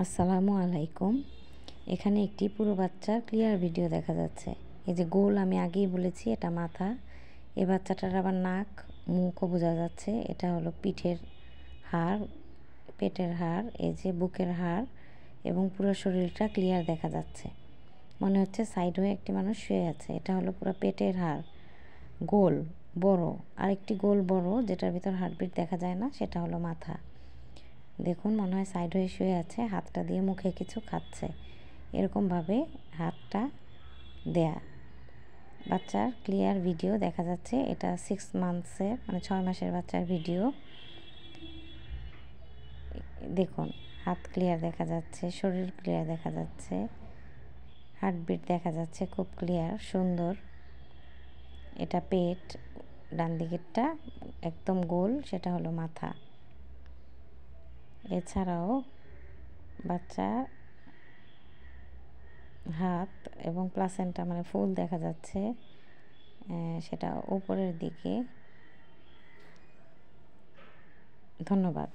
আসসালামু আলাইকুম। এখানে একটি পুরো বাচ্চার ক্লিয়ার ভিডিও দেখা যাচ্ছে। এই যে গোল আমি আগেই বলেছি এটা মাথা। এই বাচ্চাটার আবার নাক, মুখও বোঝা যাচ্ছে। এটা হলো পিঠের হাড়, পেটের হাড়, এই যে বুকের হাড় এবং পুরো শরীরটা ক্লিয়ার দেখা যাচ্ছে। মনে হচ্ছে সাইড হয়ে একটি মানুষ শুয়ে আছে। এটা হলো পুরো পেটের হাড়, গোল বড়। আরেকটি গোল বড় যেটার ভিতর হার্টবিট দেখা যায় না, সেটা হলো মাথা। দেখুন মনে হয় সাইড হয়ে শুয়ে আছে, হাতটা দিয়ে মুখে কিছু খাচ্ছে। এরকমভাবে হাতটা দেয়া। বাচ্চার ক্লিয়ার ভিডিও দেখা যাচ্ছে। এটা 6 মান্থসের মানে 6 মাসের বাচ্চার ভিডিও। দেখুন হাত ক্লিয়ার দেখা যাচ্ছে, শরীর ক্লিয়ার দেখা যাচ্ছে, হার্টবিট দেখা যাচ্ছে খুব ক্লিয়ার, সুন্দর। এটা পেট, ডান দিকেরটা একদম গোল, সেটা হলো মাথা। এছাড়াও বাচ্চা হাত এবং প্লাসেন্টা মানে ফুল দেখা যাচ্ছে, সেটা উপরের দিকে। ধন্যবাদ।